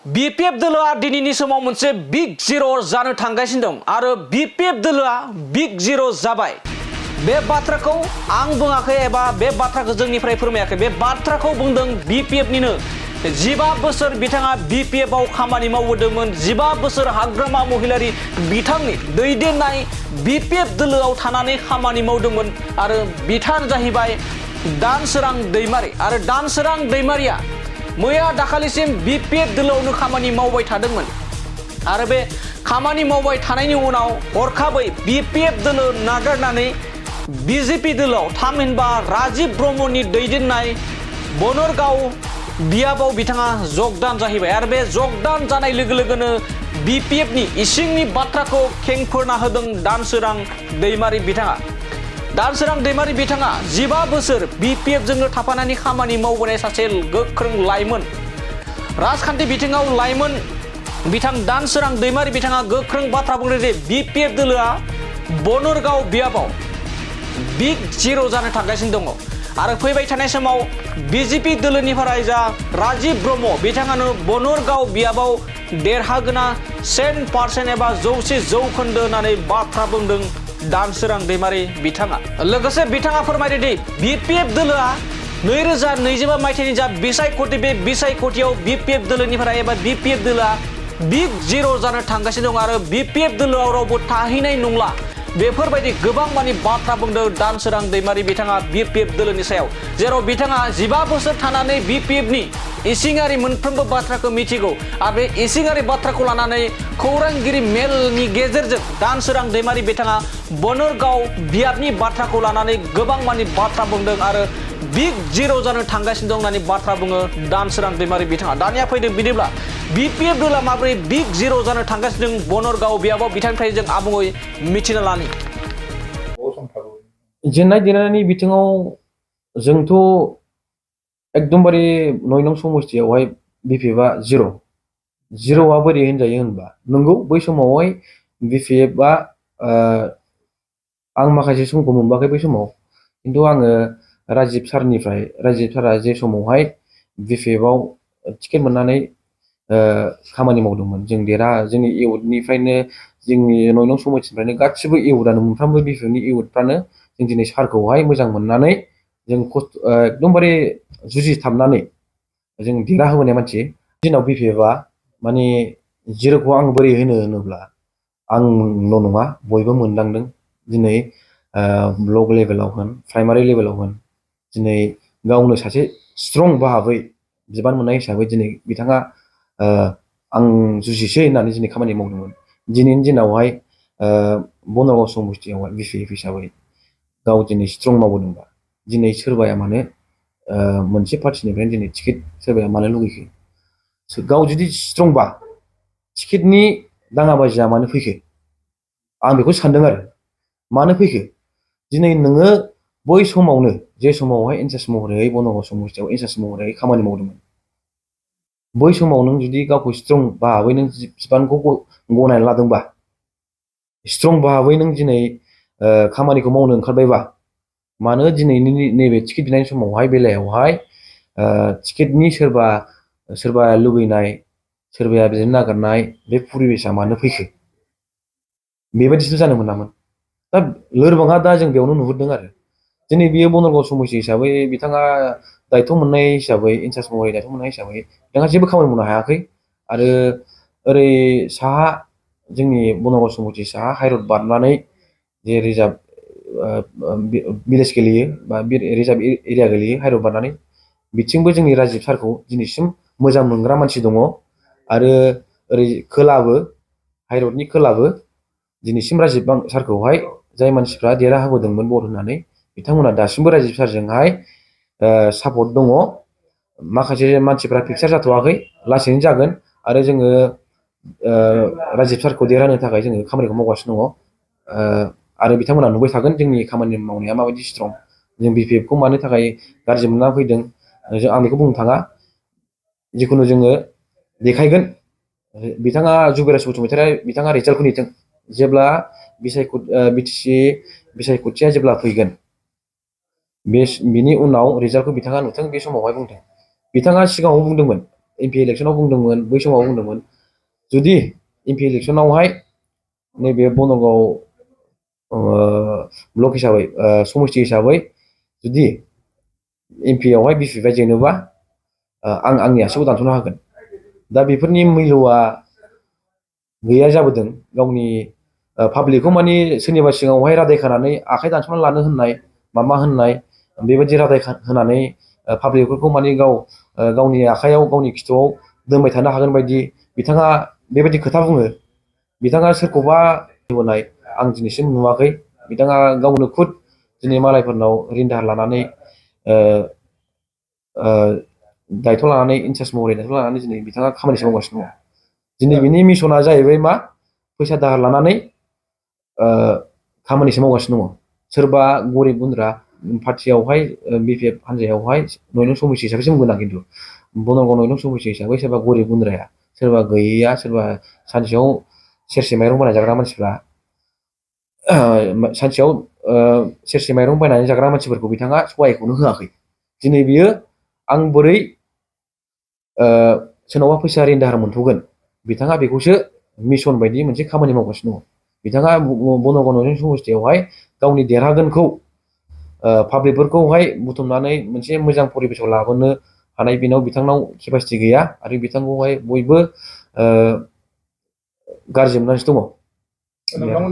BPF दोलोआ दिनैनि समाव मोनसे बिग जिर' जानो थांगासिनो दं आरो बीपीएफ दोलोआ बिग जिर' जाबाय। बे बाथ्राखौ आं बुङाखै एबा बे बाथ्राखौ जोंनिफ्राय फोरमायाखै, बे बाथ्राखौ बुंदों बीपीएफनिनो। 15 बोसोर बिथाङा बीपीएफआव खामानि मावबोदोंमोन। 15 बोसोर हाग्रामा महिलारि बिथांनि दैदेननाय बीपीएफ दोलोआव थानानै खामानि मावदोंमोन आरो बिथाङानो जाहैबाय दानसोरां दैमारि। आरो दानसोरां दैमारिया मैया दाखालिसिम बीपीएफ दोलोआवनो खामानि मावबाय थादोंमोन आरो बे खामानि मावबाय थानायनि उनाव हरखाबै बीपीएफ दोलो नागारनानै बीजेपी दोलोआव थामहिनबा राजीव ब्रह्मनि दैदेननाय बनरगाव बियाबाव बिथाङा जगदान जाहैबाय। आरो बे जगदान जानाय लोगो लोगोनो बीपीएफनि इसिंनि बाथ्राखौ खेंफोरना होदों दानसोरां दैमारि बिथाङा। दानसोरां दैमारि बिथाङा 15 बोसोर बीपीएफजोंनो थाफानानै खामानि मावबोनाय सासे गोख्रों लाइमोन, राजखान्थि बिथिङाव लाइमोन बिथां दानसोरां दैमारि बिथाङा गोख्रों बाथ्रा बुंदों जे बीपीएफ दोलोआ बनरगाव बियाबाव बिग जिर' जानो थांगासिनो दङ आरो फैबाय थानाय समाव बीजेपी दोलोनिफ्राय जा राजीव ब्रह्म बिथाङानो बनरगाव बियाबाव देरहागोना 100% एबा 100% होननानै बाथ्रा बुंदों दानसोरां दैमारि बिथाङा। लोगोसे बिथाङा फोरमायदों दि बीपीएफ दोलोआ 2025 मायथाइनि जा बिसायख'थि, बे बिसायख'थियाव बीपीएफ दोलोनिफ्राय एबा बीपीएफ दोलोआ बिग जिर' जानो थांगासिनो दं आरो बीपीएफ दोलोआव रावबो थाहैनाय नंला। बेफोरबायदि गोबां मानि बाथ्रा बुंदों दानसोरां दैमारि बिथाङा बीपीएफ दोलोनि सायाव, जेराव बिथाङा 15 बोसोर थानानै बीपीएफनि इसिङारि मोनफ्रोमबो बाथ्राखौ मिथिगौ आरो बे इसिङारि बाथ्राखौ लानानै खौरांगिरि मेलनि गेजेरजों दानसोरां दैमारि बिथाङा बनरगाव बियाबनि बाथ्राखौ लानानै गोबां मानि बाथ्रा बुंदों आरो बिग जिर' जानो थांगासिनो दं होननानै बाथ्रा बुङो दानसोरां दैमारि बिथाङा। दानिया फैदों बिदिब्ला बीपीएफ दोलोआ माबोरै बिग जिर' जानो थांगासिनो दं बनरगाव बियाबाव बिथांनिफ्राय जों आबुङै मिथिना लानि। जेननाय देरनायनि बिथिङाव जोंथ' एकदमबारे 9 नं समस्थियावहाय बीपीएफआ जिर'आ बोरै होनजायो होनबा, नंगौ बै समावहाय बीपीएफआ आं माखासे समखौ मोनबाखै बै समाव, खिन्थु आङो राजीव सारा जे समावहाय बीपीएफआव टिकेट मोननानै खामानि मावदोंमोन, जोंनि इउथनिफ्रायनो जोंनि 9 नं समस्थिनिफ्रायनो गासिबो इउथआनो मोनफ्रोमबो बीपीएफनि इउथफ्रानो जों दिनै सारखौहाय मोजां मोननानै जों एकदमबारे जुजिथाबनानै जों देरहाहोबोनाय मानसि। दिनाव बीपीएफआ माने जिर'खौ आं बोरै होनोब्ला आंल' नङा बयबो मोनदांदों। दिनै ब्लक लेभेलाव होन, प्राइमारि लेभेलाव होन, दिनै गावनो सासे स्ट्रं भाबै बिबान मोननाय हिसाबै दिनै बिथाङा आं जुजिसै होननानै दिनै खामानि मावदोंमोन। दिनैनि दिनावहाय बनरगाव समस्थियावहाय बीपीएफ हिसाबै गाव दिनै स्ट्रं मावबोदोंबा दिनै सोरबाया मानो मोनसे पार्टिनिफ्रायनो दिनै टिकेट सोरबाया मानो लुगैखो? गाव जुदि स्ट्रंबा टिकेटनि दाङाबाजिया मानो फैखो? आं बेखौ सानदों आरो मानो फैखो? दिनै नोङो बै समावनो जे समावहाय इनचार्ज महरै बनरगाव समस्थियाव इनचार्ज महरै खामानि मावदोंमोन, बै समाव नों जुदि गावखौ स्ट्रं भाबै नों बिबानखौ गनायनानै लादोंबा, स्ट्रं भाबै नों दिनै खामानिखौ मावनो ओंखारबायबा, मानो दिनैनि नैबे टिकेट बिनाय समावहाय बेलायावहाय टिकेटनि सोरबा लुबैनाय, सोरबाया बिदिनो नागारनाय बे परिबेसा मानो फैखो? बेबायदिथ' जानो मोनामोन। दा लोरबाङा दा जों बेयावनो नुहुरदों आरो दिनै बियो बनरगाव समस्ति हिसाबै बिथाङा दायथ' मोननाय हिसाबै, इनचार्ज महरै दायथ' मोननाय हिसाबै बिथाङा जेबो खामानि मावनो हायाखै। आरो ओरै साहा जोंनि बनरगाव समस्ति साहा हाइरड बारनानै जे रिजार्भ भिलेज गोलैयो बा रिजार्भ एरिया गोलैयो हाइरड बारनानै, बिथिंबो जोंनि राजीव सारखौ दिनैसिम मोजां मोनग्रा मानसि दङ। आरो ओरै खोलाबो, हाइरडनि खोलाबो दिनैसिम राजीव सारखौहाय जाय मानसिफ्रा देरहाहोबोदोंमोन भट होनानै, बिथांमोना दासिमबो राजीव सारजोंहाय सापर्ट दङ। माखासे मानसिफ्रा फिक्सार जाथ'वाखै, लासैनो जागोन आरो जोङो राजीव सारखौ देरहानो थाखाय जोङो खामानिखौ मावगासिनो दङ। आरो बिथांमोना नुबाय थागोन जोंनि खामानि मावनाया माबायदि स्ट्रं, जों बीपीएफखौ मानो थाखाय गाज्रि मोनना फैदों आं बेखौ बुंनो थाङा। जिखुनु जोङो देखायगोन। बिथाङा जुबिराज बसुमतारी बिथाङा रिजाल्टखौ नेथों। जेब्ला बिटिसि बिसायख'थिया जेब्ला फैगोन, बिनि उनाव रिजाल्टखौ बिथाङा नुथों, बे समावहाय बुंथों। बिथाङा सिगाङाव बुंदोंमोन MP इलेक्सनाव बुंदोंमोन, बै समाव बुंदोंमोन जुदि MP इलेक्सनावहाय नैबे बनरगाव ब्लक हिसाबै समस्ति हिसाबै जुदि MP आवहाय BPF जेनोबा आं आंनि आसिखौ दानस'नो हागोन। दा बेफोरनि मैल'आ गैया जाबोदों। गावनि पाब्लिकखौ माने सोरनिबा सिगाङावहाय रादाय खानानै आखाइ दानस'ना लानो होननाय माबा होननाय बेबायदि रादाय होनानै पाब्लिकफोरखौ माने गावनि आखाइयाव गावनि खिथुआव दोनबाय थानो हागोन बायदि बिथाङा बेबायदि खोथा बुङो। बिथाङा सोरखौबा होनाय आं दिनैसिम नुवाखै। बिथाङा गावनो खुद दिनै मालायफोरनाव रिन दाहार लानानै दायथ' लानानै इनसार्ज महरै दायथ' लानानै दिनै बिथाङा खामानिसो मावगासिनो दङ। दिनै बिनि मिसना जाहैबाय मा फैसा दाहार लानानै खामानिसो मावगासिनो दङ। सोरबा गरिब गुन्द्रा पार्टियावहाय BPF हान्जायावहाय 9 नं समस्ति हिसाबैसो बुंगोन आं, खिन्थु बनरगाव 9 नं समस्ति हिसाबै सोरबा गरिब गुन्द्राया, सोरबा गैयैया, सोरबा सानसेयाव सेरसे माइरं बायना जाग्रा मानसिफ्रा सानसेयाव सेरसे माइरं बायनानै जाग्रा मानसिफोरखौ बिथाङा सहायखौनो होआखै। दिनै बियो आं बोरै सोरनावबा फैसा रिन दाहार मोनथ'गोन, बिथाङा बेखौसो मिसन बायदि मोनसे खामानि मावगासिनो दङ। बिथाङा बनरगाव 9 नं समस्तियावहाय गावनि देरहागोनखौ पाब्लिकफोरखौहाय बुथुमनानै मोनसे मोजां परिबेसाव लाबोनो हानाय बेनाव बिथांनाव केपासिटि गैया आरो बिथांखौहाय बयबो गाज्रि मोननानैसो दङ।